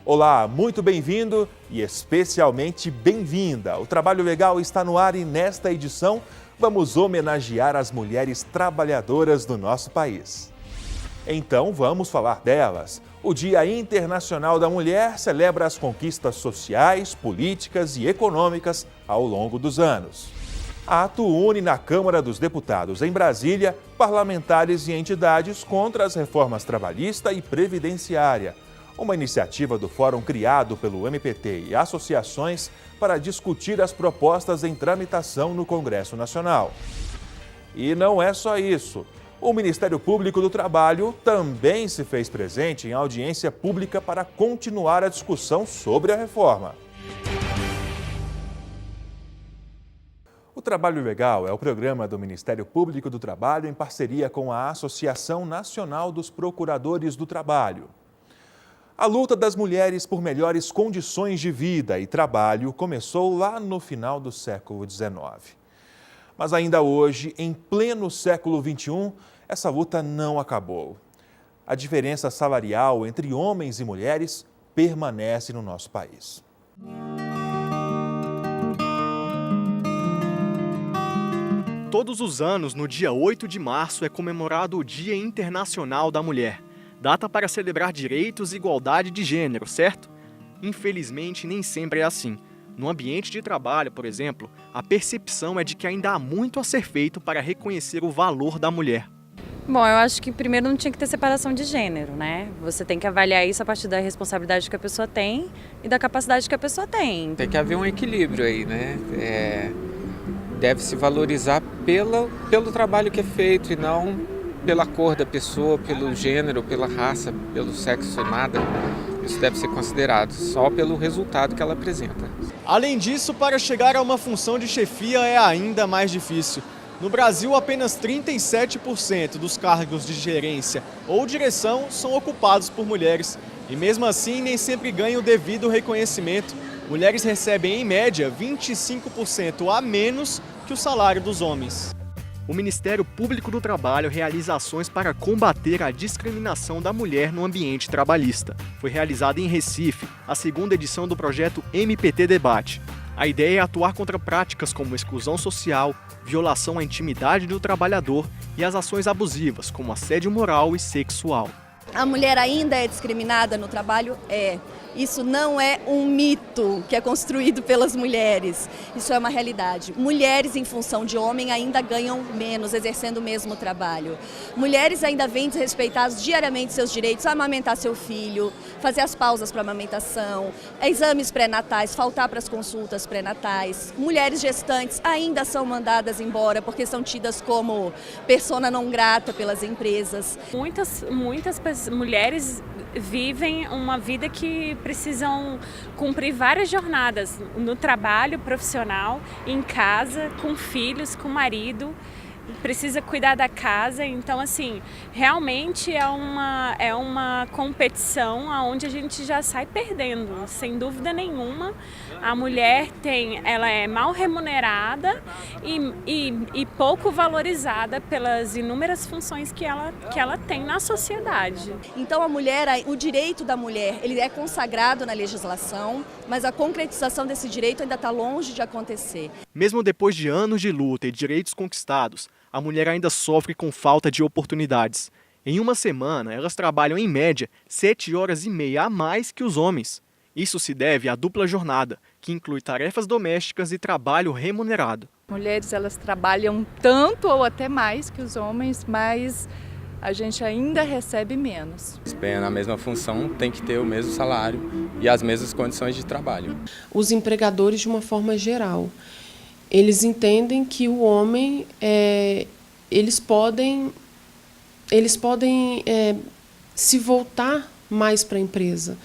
Olá, muito bem-vindo e especialmente bem-vinda. O Trabalho Legal está no ar e nesta edição vamos homenagear as mulheres trabalhadoras do nosso país. Então vamos falar delas. O Dia Internacional da Mulher celebra as conquistas sociais, políticas e econômicas ao longo dos anos. A ato une na Câmara dos Deputados, em Brasília, parlamentares e entidades contra as reformas trabalhista e previdenciária. Uma iniciativa do fórum criado pelo MPT e associações para discutir as propostas em tramitação no Congresso Nacional. E não é só isso. O Ministério Público do Trabalho também se fez presente em audiência pública para continuar a discussão sobre a reforma. O Trabalho Legal é o programa do Ministério Público do Trabalho em parceria com a Associação Nacional dos Procuradores do Trabalho. A luta das mulheres por melhores condições de vida e trabalho começou lá no final do século XIX. Mas ainda hoje, em pleno século XXI, essa luta não acabou. A diferença salarial entre homens e mulheres permanece no nosso país. Todos os anos, no dia 8 de março, é comemorado o Dia Internacional da Mulher. Data para celebrar direitos e igualdade de gênero, certo? Infelizmente, nem sempre é assim. No ambiente de trabalho, por exemplo, a percepção é de que ainda há muito a ser feito para reconhecer o valor da mulher. Bom, eu acho que primeiro não tinha que ter separação de gênero, né? Você tem que avaliar isso a partir da responsabilidade que a pessoa tem e da capacidade que a pessoa tem. Tem que haver um equilíbrio aí, né? Deve se valorizar pelo trabalho que é feito e não pela cor da pessoa, pelo gênero, pela raça, pelo sexo, nada. Isso deve ser considerado só pelo resultado que ela apresenta. Além disso, para chegar a uma função de chefia é ainda mais difícil. No Brasil, apenas 37% dos cargos de gerência ou direção são ocupados por mulheres. E mesmo assim, nem sempre ganham o devido reconhecimento. Mulheres recebem, em média, 25% a menos que o salário dos homens. O Ministério Público do Trabalho realiza ações para combater a discriminação da mulher no ambiente trabalhista. Foi realizada em Recife a segunda edição do projeto MPT Debate. A ideia é atuar contra práticas como exclusão social, violação à intimidade do trabalhador e as ações abusivas, como assédio moral e sexual. A mulher ainda é discriminada no trabalho? É. Isso não é um mito que é construído pelas mulheres, isso é uma realidade. Mulheres em função de homem ainda ganham menos, exercendo o mesmo trabalho. Mulheres ainda vêm desrespeitar diariamente seus direitos a amamentar seu filho, fazer as pausas para amamentação, exames pré-natais, faltar para as consultas pré-natais. Mulheres gestantes ainda são mandadas embora porque são tidas como persona não grata pelas empresas. Muitas mulheres vivem uma vida que precisam cumprir várias jornadas no trabalho profissional, em casa, com filhos, com marido, precisa cuidar da casa. Então, assim, realmente é uma competição onde a gente já sai perdendo, sem dúvida nenhuma. A mulher ela é mal remunerada e pouco valorizada pelas inúmeras funções que ela tem na sociedade. Então a mulher, o direito da mulher, ele é consagrado na legislação, mas a concretização desse direito ainda está longe de acontecer. Mesmo depois de anos de luta e direitos conquistados, a mulher ainda sofre com falta de oportunidades. Em uma semana, elas trabalham em média 7 horas e meia a mais que os homens. Isso se deve à dupla jornada, que inclui tarefas domésticas e trabalho remunerado. Mulheres, elas trabalham tanto ou até mais que os homens, mas a gente ainda recebe menos. Na mesma função tem que ter o mesmo salário e as mesmas condições de trabalho. Os empregadores, de uma forma geral, eles entendem que o homem, eles podem se voltar mais para a empresa.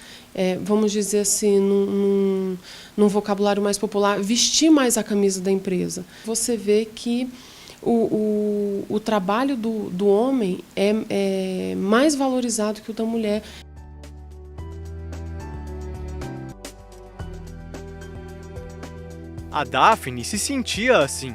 Vamos dizer assim, num vocabulário mais popular, vestir mais a camisa da empresa. Você vê que o trabalho do homem é mais valorizado que o da mulher. A Daphne se sentia assim.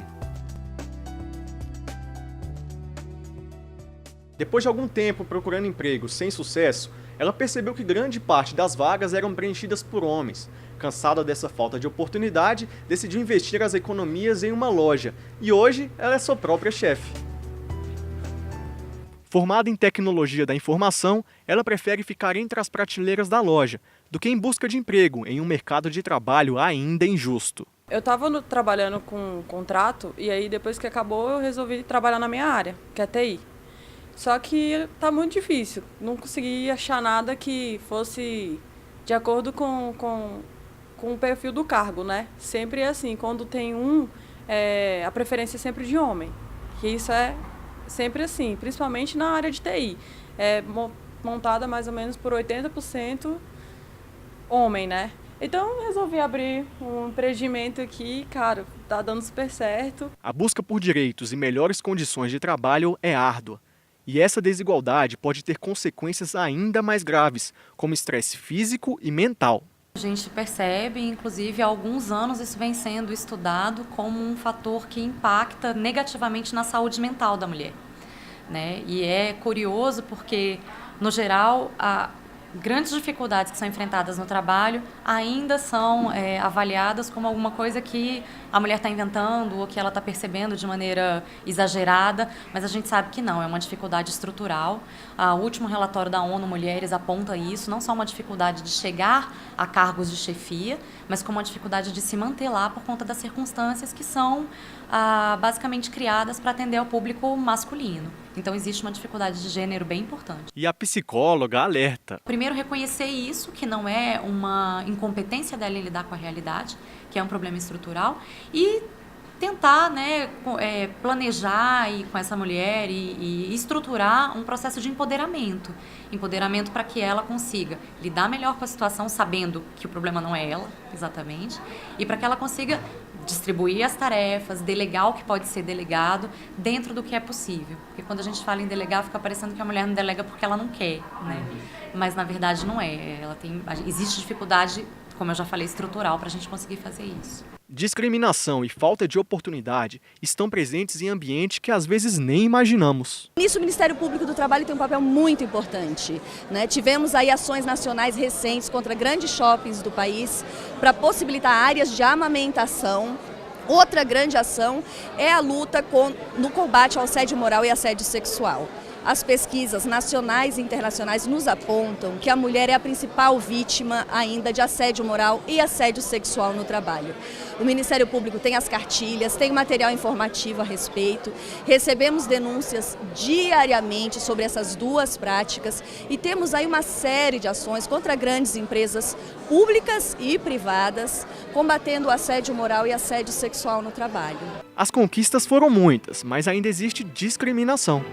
Depois de algum tempo procurando emprego sem sucesso, ela percebeu que grande parte das vagas eram preenchidas por homens. Cansada dessa falta de oportunidade, decidiu investir as economias em uma loja e hoje ela é sua própria chefe. Formada em tecnologia da informação, ela prefere ficar entre as prateleiras da loja do que em busca de emprego em um mercado de trabalho ainda injusto. Eu estava trabalhando com um contrato e aí depois que acabou eu resolvi trabalhar na minha área, que é TI. Só que tá muito difícil, não consegui achar nada que fosse de acordo com o perfil do cargo, né? Sempre é assim, quando tem a preferência é sempre de homem, que isso é sempre assim, principalmente na área de TI. É montada mais ou menos por 80% homem, né? Então resolvi abrir um empreendimento aqui, cara, tá dando super certo. A busca por direitos e melhores condições de trabalho é árdua. E essa desigualdade pode ter consequências ainda mais graves, como estresse físico e mental. A gente percebe, inclusive, há alguns anos isso vem sendo estudado como um fator que impacta negativamente na saúde mental da mulher, né? E é curioso porque, no geral, grandes dificuldades que são enfrentadas no trabalho ainda são avaliadas como alguma coisa que a mulher está inventando ou que ela está percebendo de maneira exagerada, mas a gente sabe que não, é uma dificuldade estrutural. O último relatório da ONU Mulheres aponta isso, não só uma dificuldade de chegar a cargos de chefia, mas como uma dificuldade de se manter lá por conta das circunstâncias que são basicamente criadas para atender ao público masculino. Então existe uma dificuldade de gênero bem importante. E a psicóloga alerta. Primeiro, reconhecer isso, que não é uma incompetência dela em lidar com a realidade, que é um problema estrutural, e tentar, né, planejar com essa mulher e estruturar um processo de empoderamento. Empoderamento para que ela consiga lidar melhor com a situação, sabendo que o problema não é ela, exatamente, e para que ela consiga distribuir as tarefas, delegar o que pode ser delegado dentro do que é possível. Porque quando a gente fala em delegar, fica parecendo que a mulher não delega porque ela não quer, né? Mas na verdade não é. Existe dificuldade, como eu já falei, estrutural para a gente conseguir fazer isso. Discriminação e falta de oportunidade estão presentes em ambiente que às vezes nem imaginamos. Nisso, o Ministério Público do Trabalho tem um papel muito importante, né? Tivemos aí ações nacionais recentes contra grandes shoppings do país para possibilitar áreas de amamentação. Outra grande ação é a luta no combate ao assédio moral e assédio sexual. As pesquisas nacionais e internacionais nos apontam que a mulher é a principal vítima ainda de assédio moral e assédio sexual no trabalho. O Ministério Público tem as cartilhas, tem material informativo a respeito, recebemos denúncias diariamente sobre essas duas práticas e temos aí uma série de ações contra grandes empresas públicas e privadas, combatendo o assédio moral e assédio sexual no trabalho. As conquistas foram muitas, mas ainda existe discriminação.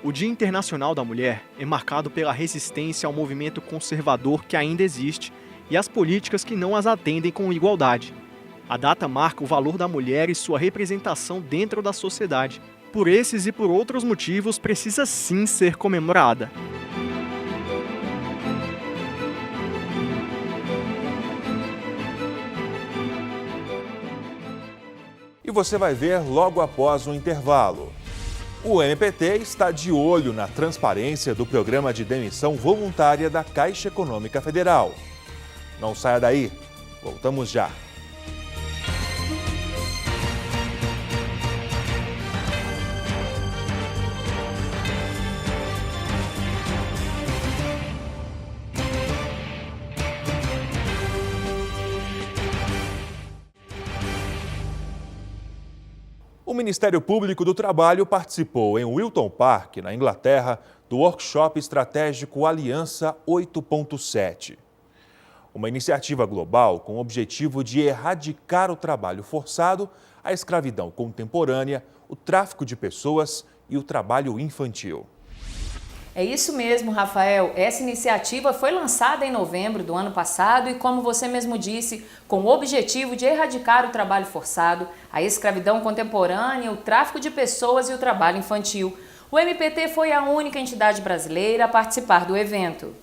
O Dia Internacional da Mulher é marcado pela resistência ao movimento conservador que ainda existe e às políticas que não as atendem com igualdade. A data marca o valor da mulher e sua representação dentro da sociedade. Por esses e por outros motivos, precisa sim ser comemorada. E você vai ver logo após o intervalo. O MPT está de olho na transparência do programa de demissão voluntária da Caixa Econômica Federal. Não saia daí, voltamos já. O Ministério Público do Trabalho participou em Wilton Park, na Inglaterra, do workshop estratégico Aliança 8.7. Uma iniciativa global com o objetivo de erradicar o trabalho forçado, a escravidão contemporânea, o tráfico de pessoas e o trabalho infantil. É isso mesmo, Rafael. Essa iniciativa foi lançada em novembro do ano passado e, como você mesmo disse, com o objetivo de erradicar o trabalho forçado, a escravidão contemporânea, o tráfico de pessoas e o trabalho infantil. O MPT foi a única entidade brasileira a participar do evento.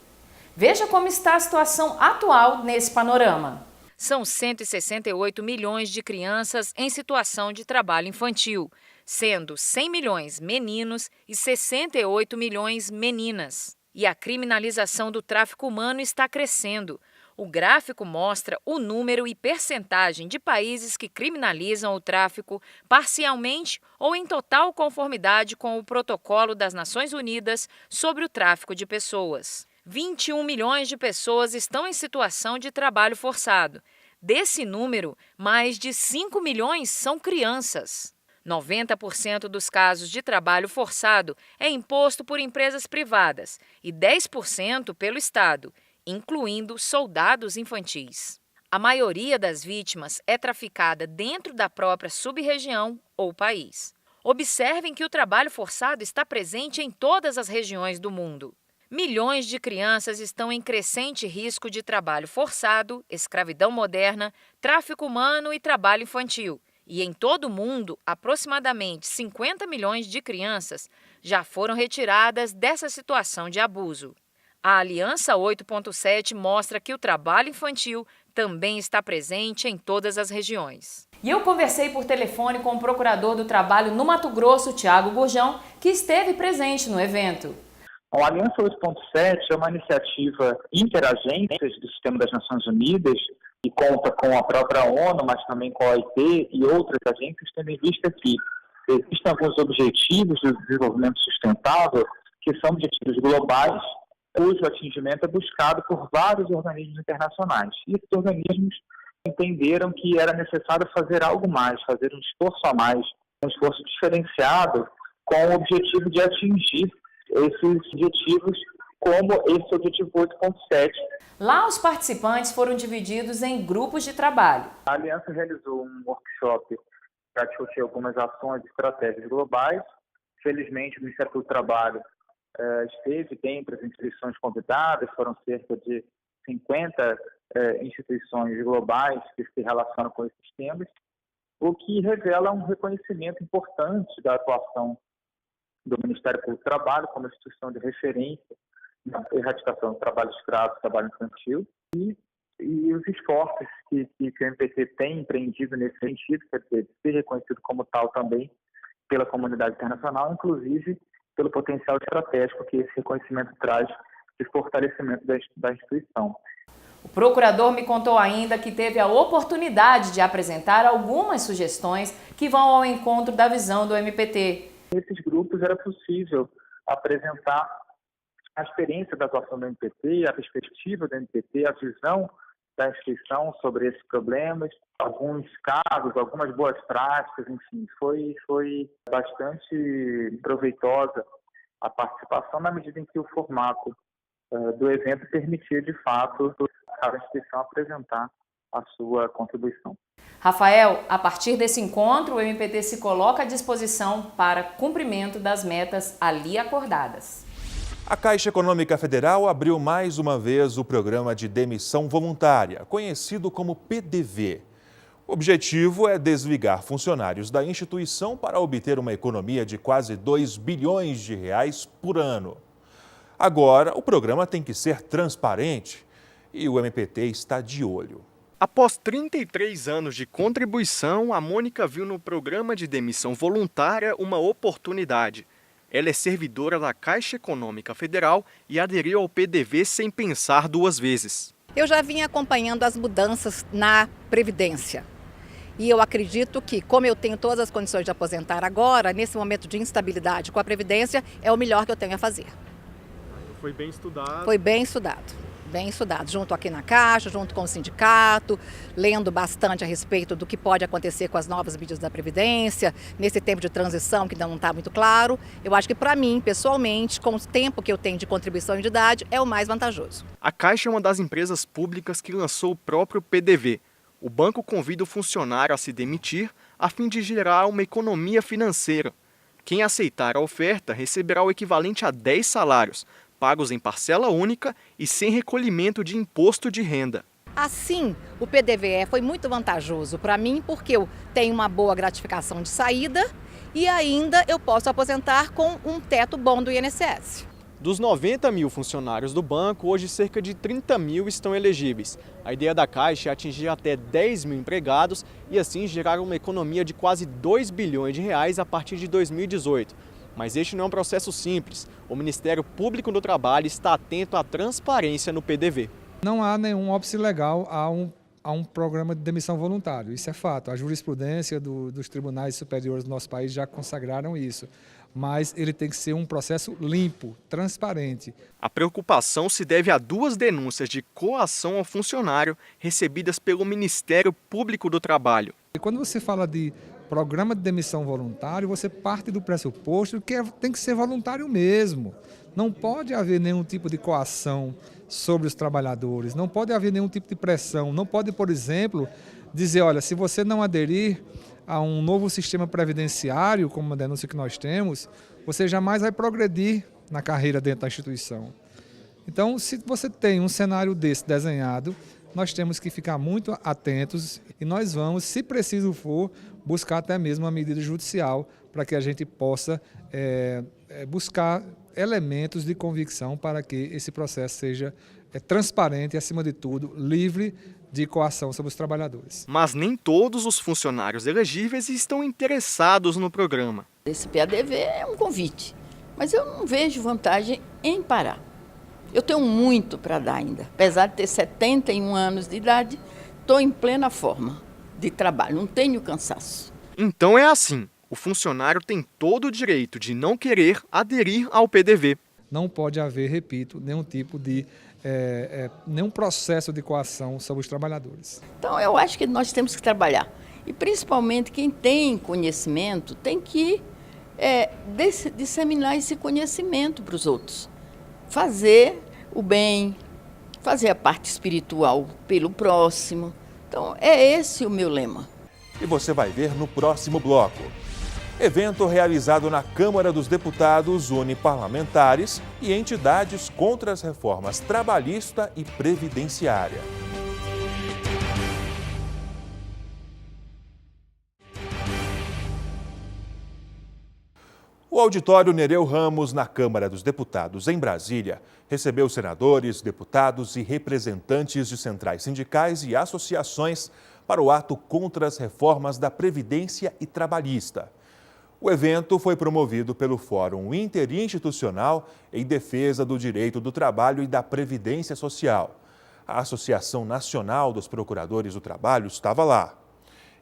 Veja como está a situação atual nesse panorama. são 168 milhões de crianças em situação de trabalho infantil, sendo 100 milhões meninos e 68 milhões meninas. E a criminalização do tráfico humano está crescendo. O gráfico mostra o número e percentagem de países que criminalizam o tráfico parcialmente ou em total conformidade com o Protocolo das Nações Unidas sobre o tráfico de pessoas. 21 milhões de pessoas estão em situação de trabalho forçado. Desse número, mais de 5 milhões são crianças. 90% dos casos de trabalho forçado é imposto por empresas privadas e 10% pelo Estado, incluindo soldados infantis. A maioria das vítimas é traficada dentro da própria sub-região ou país. Observem que o trabalho forçado está presente em todas as regiões do mundo. Milhões de crianças estão em crescente risco de trabalho forçado, escravidão moderna, tráfico humano e trabalho infantil. E em todo o mundo, aproximadamente 50 milhões de crianças já foram retiradas dessa situação de abuso. A Aliança 8.7 mostra que o trabalho infantil também está presente em todas as regiões. E eu conversei por telefone com o procurador do trabalho no Mato Grosso, Tiago Gurjão, que esteve presente no evento. A Aliança 8.7 é uma iniciativa interagências do Sistema das Nações Unidas e conta com a própria ONU, mas também com a OIT e outras agências, tendo em vista que existem alguns objetivos do desenvolvimento sustentável que são objetivos globais, cujo atingimento é buscado por vários organismos internacionais. E esses organismos entenderam que era necessário fazer algo mais, fazer um esforço a mais, um esforço diferenciado com o objetivo de atingir esses objetivos, como esse objetivo 8.7. Lá, os participantes foram divididos em grupos de trabalho. A Aliança realizou um workshop para discutir algumas ações e estratégias globais. Felizmente, o Ministério do Trabalho esteve dentre as instituições convidadas, foram cerca de 50 instituições globais que se relacionam com esses temas, o que revela um reconhecimento importante da atuação do Ministério do Trabalho como instituição de referência na erradicação do trabalho escravo, do trabalho infantil, e os esforços que o MPT tem empreendido nesse sentido, quer dizer, de ser reconhecido como tal também pela comunidade internacional, inclusive pelo potencial estratégico que esse reconhecimento traz de fortalecimento da instituição. O procurador me contou ainda que teve a oportunidade de apresentar algumas sugestões que vão ao encontro da visão do MPT. Nesses grupos era possível apresentar a experiência da atuação do MPT, a perspectiva do MPT, a visão da instituição sobre esses problemas, alguns casos, algumas boas práticas, enfim, foi bastante proveitosa a participação na medida em que o formato do evento permitia, de fato, a instituição apresentar a sua contribuição. Rafael, a partir desse encontro, o MPT se coloca à disposição para cumprimento das metas ali acordadas. A Caixa Econômica Federal abriu mais uma vez o programa de demissão voluntária, conhecido como PDV. O objetivo é desligar funcionários da instituição para obter uma economia de quase 2 bilhões de reais por ano. Agora, o programa tem que ser transparente e o MPT está de olho. Após 33 anos de contribuição, a Mônica viu no programa de demissão voluntária uma oportunidade. Ela é servidora da Caixa Econômica Federal e aderiu ao PDV sem pensar duas vezes. Eu já vinha acompanhando as mudanças na Previdência. E eu acredito que, como eu tenho todas as condições de aposentar agora, nesse momento de instabilidade com a Previdência, é o melhor que eu tenho a fazer. Foi bem estudado? Foi bem estudado. Bem estudado, junto aqui na Caixa, junto com o sindicato, lendo bastante a respeito do que pode acontecer com as novas medidas da Previdência, nesse tempo de transição que ainda não está muito claro. Eu acho que para mim, pessoalmente, com o tempo que eu tenho de contribuição de idade, é o mais vantajoso. A Caixa é uma das empresas públicas que lançou o próprio PDV. O banco convida o funcionário a se demitir a fim de gerar uma economia financeira. Quem aceitar a oferta receberá o equivalente a 10 salários, pagos em parcela única e sem recolhimento de imposto de renda. Assim, o PDV foi muito vantajoso para mim porque eu tenho uma boa gratificação de saída e ainda eu posso aposentar com um teto bom do INSS. Dos 90 mil funcionários do banco, hoje cerca de 30 mil estão elegíveis. A ideia da Caixa é atingir até 10 mil empregados e assim gerar uma economia de quase 2 bilhões de reais a partir de 2018. Mas este não é um processo simples. O Ministério Público do Trabalho está atento à transparência no PDV. Não há nenhum óbice legal a um programa de demissão voluntário, isso é fato. A jurisprudência dos tribunais superiores do nosso país já consagraram isso. Mas ele tem que ser um processo limpo, transparente. A preocupação se deve a 2 denúncias de coação ao funcionário recebidas pelo Ministério Público do Trabalho. E quando você fala de programa de demissão voluntário, você parte do pressuposto que tem que ser voluntário mesmo. Não pode haver nenhum tipo de coação sobre os trabalhadores, não pode haver nenhum tipo de pressão. Não pode, por exemplo, dizer, olha, se você não aderir a um novo sistema previdenciário, como a denúncia que nós temos, você jamais vai progredir na carreira dentro da instituição. Então, se você tem um cenário desse desenhado, nós temos que ficar muito atentos e nós vamos, se preciso for, buscar até mesmo uma medida judicial para que a gente possa buscar elementos de convicção para que esse processo seja transparente e, acima de tudo, livre de coação sobre os trabalhadores. Mas nem todos os funcionários elegíveis estão interessados no programa. Esse PDV é um convite, mas eu não vejo vantagem em parar. Eu tenho muito para dar ainda. Apesar de ter 71 anos de idade, estou em plena forma de trabalho, não tenho cansaço. Então é assim, o funcionário tem todo o direito de não querer aderir ao PDV. Não pode haver, repito, nenhum tipo de nenhum processo de coação sobre os trabalhadores. Então eu acho que nós temos que trabalhar. E principalmente quem tem conhecimento tem que disseminar esse conhecimento para os outros. Fazer o bem, fazer a parte espiritual pelo próximo. Então é esse o meu lema. E você vai ver no próximo bloco. Evento realizado na Câmara dos Deputados une parlamentares e entidades contra as reformas trabalhista e previdenciária. O auditório Nereu Ramos, na Câmara dos Deputados, em Brasília, recebeu senadores, deputados e representantes de centrais sindicais e associações para o ato contra as reformas da Previdência e Trabalhista. O evento foi promovido pelo Fórum Interinstitucional em Defesa do Direito do Trabalho e da Previdência Social. A Associação Nacional dos Procuradores do Trabalho estava lá.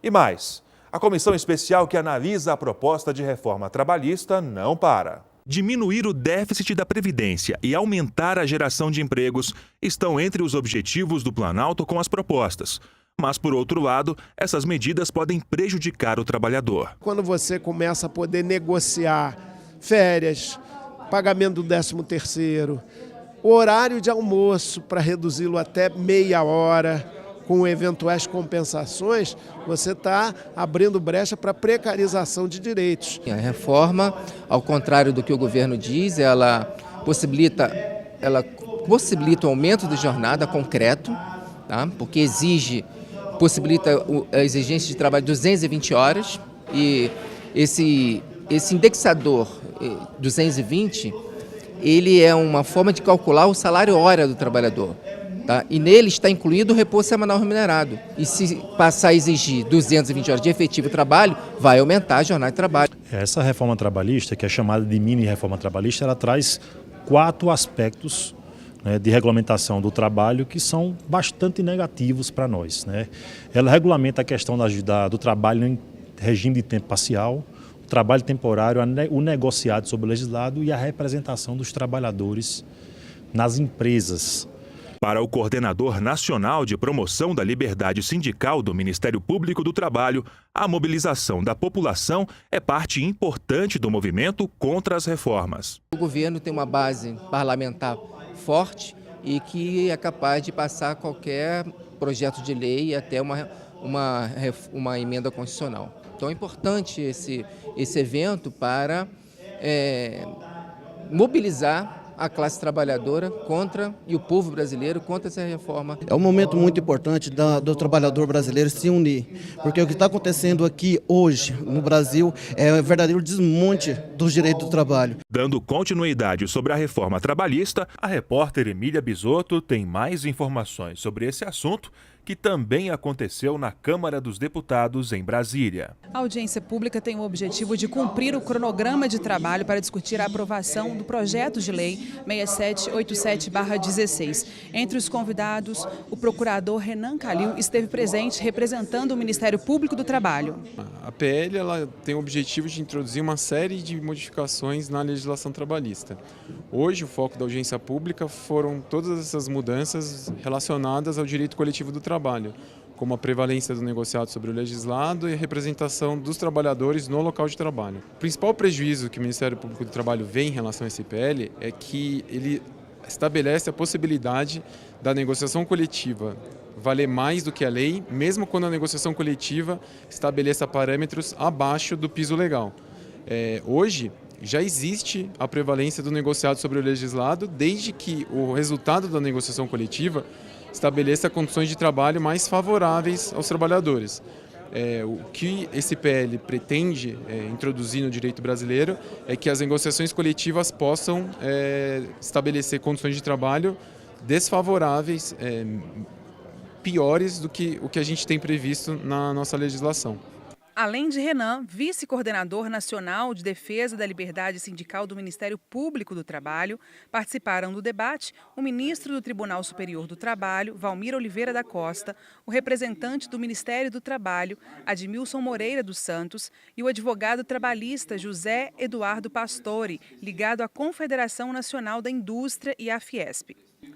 E mais, a comissão especial que analisa a proposta de reforma trabalhista não para. Diminuir o déficit da Previdência e aumentar a geração de empregos estão entre os objetivos do Planalto com as propostas. Mas, por outro lado, essas medidas podem prejudicar o trabalhador. Quando você começa a poder negociar férias, pagamento do 13º, o horário de almoço para reduzi-lo até meia hora, com eventuais compensações, você está abrindo brecha para precarização de direitos. A reforma, ao contrário do que o governo diz, ela possibilita o aumento de jornada concreto, tá? Porque possibilita a exigência de trabalho de 220 horas e esse indexador 220, ele é uma forma de calcular o salário hora do trabalhador. Tá? E nele está incluído o repouso semanal remunerado. E se passar a exigir 220 horas de efetivo trabalho, vai aumentar a jornada de trabalho. Essa reforma trabalhista, que é chamada de mini reforma trabalhista, ela traz 4 aspectos de regulamentação do trabalho que são bastante negativos para nós. Ela regulamenta a questão do trabalho em regime de tempo parcial, o trabalho temporário, o negociado sobre o legislado e a representação dos trabalhadores nas empresas. Para o coordenador nacional de promoção da liberdade sindical do Ministério Público do Trabalho, a mobilização da população é parte importante do movimento contra as reformas. O governo tem uma base parlamentar forte e que é capaz de passar qualquer projeto de lei e até uma emenda constitucional. Então é importante esse evento para mobilizar a classe trabalhadora e o povo brasileiro contra essa reforma. É um momento muito importante do trabalhador brasileiro se unir, porque o que está acontecendo aqui hoje no Brasil é um verdadeiro desmonte dos direitos do trabalho. Dando continuidade sobre a reforma trabalhista, a repórter Emília Bisotto tem mais informações sobre esse assunto, que também aconteceu na Câmara dos Deputados em Brasília. A audiência pública tem o objetivo de cumprir o cronograma de trabalho para discutir a aprovação do projeto de lei 6787/16. Entre os convidados, o procurador Renan Calil esteve presente representando o Ministério Público do Trabalho. A PL ela tem o objetivo de introduzir uma série de modificações na legislação trabalhista. Hoje, o foco da audiência pública foram todas essas mudanças relacionadas ao direito coletivo do trabalho, como a prevalência do negociado sobre o legislado e a representação dos trabalhadores no local de trabalho. O principal prejuízo que o Ministério Público do Trabalho vê em relação a esse PL é que ele estabelece a possibilidade da negociação coletiva valer mais do que a lei, mesmo quando a negociação coletiva estabeleça parâmetros abaixo do piso legal. Hoje, já existe a prevalência do negociado sobre o legislado, desde que o resultado da negociação coletiva estabeleça condições de trabalho mais favoráveis aos trabalhadores. O que esse PL pretende introduzir no direito brasileiro é que as negociações coletivas possam estabelecer condições de trabalho desfavoráveis, piores do que o que a gente tem previsto na nossa legislação. Além de Renan, vice-coordenador nacional de defesa da liberdade sindical do Ministério Público do Trabalho, participaram do debate o ministro do Tribunal Superior do Trabalho, Valmir Oliveira da Costa, o representante do Ministério do Trabalho, Admilson Moreira dos Santos, e o advogado trabalhista José Eduardo Pastore, ligado à Confederação Nacional da Indústria e à Fiesp.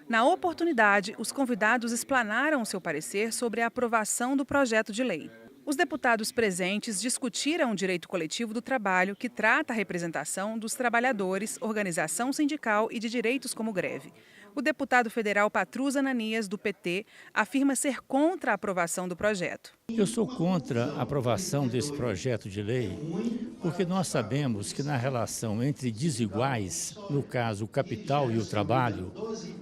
Na oportunidade, os convidados explanaram o seu parecer sobre a aprovação do projeto de lei. Os deputados presentes discutiram o direito coletivo do trabalho, que trata a representação dos trabalhadores, organização sindical e de direitos como greve. O deputado federal Patrus Ananias, do PT, afirma ser contra a aprovação do projeto. Eu sou contra a aprovação desse projeto de lei, porque nós sabemos que na relação entre desiguais, no caso o capital e o trabalho,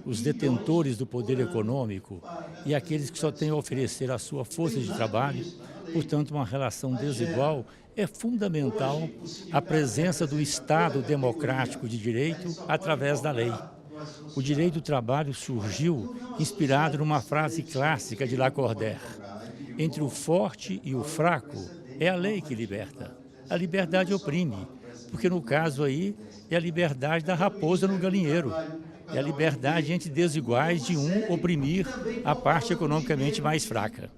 os detentores do poder econômico e aqueles que só têm a oferecer a sua força de trabalho, portanto, uma relação desigual, é fundamental a presença do Estado democrático de direito através da lei. O direito do trabalho surgiu inspirado numa frase clássica de Lacordaire: entre o forte e o fraco é a lei que liberta. A liberdade oprime, porque no caso aí é a liberdade da raposa no galinheiro. É a liberdade entre desiguais de um oprimir a parte economicamente mais fraca.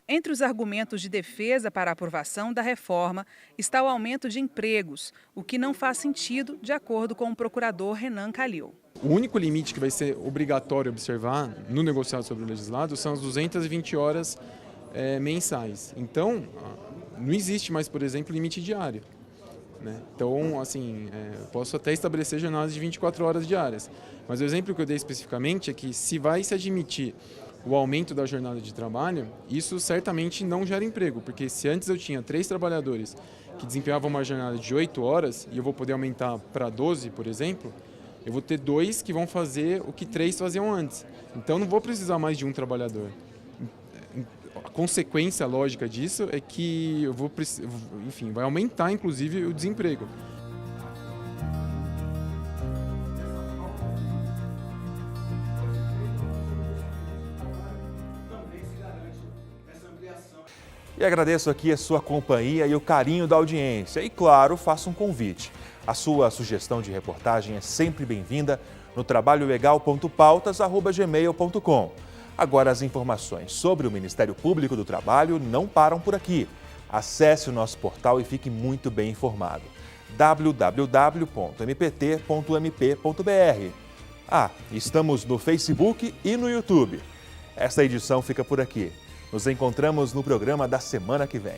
Entre os argumentos de defesa para a aprovação da reforma está o aumento de empregos, o que não faz sentido, de acordo com o procurador Renan Calil. O único limite que vai ser obrigatório observar no negociado sobre o legislado são as 220 horas mensais. Então, não existe mais, por exemplo, limite diário. Então, assim, eu posso até estabelecer jornadas de 24 horas diárias. Mas o exemplo que eu dei especificamente é que se vai se admitir o aumento da jornada de trabalho, isso certamente não gera emprego, porque se antes eu tinha 3 trabalhadores que desempenhavam uma jornada de 8 horas e eu vou poder aumentar para 12, por exemplo, eu vou ter 2 que vão fazer o que 3 faziam antes. Então não vou precisar mais de um trabalhador. A consequência lógica disso é que eu vou, enfim, vai aumentar inclusive o desemprego. E agradeço aqui a sua companhia e o carinho da audiência. E, claro, faço um convite. A sua sugestão de reportagem é sempre bem-vinda no trabalholegal.pautas@gmail.com. Agora, as informações sobre o Ministério Público do Trabalho não param por aqui. Acesse o nosso portal e fique muito bem informado. www.mpt.mp.br. Estamos no Facebook e no YouTube. Esta edição fica por aqui. Nos encontramos no programa da semana que vem.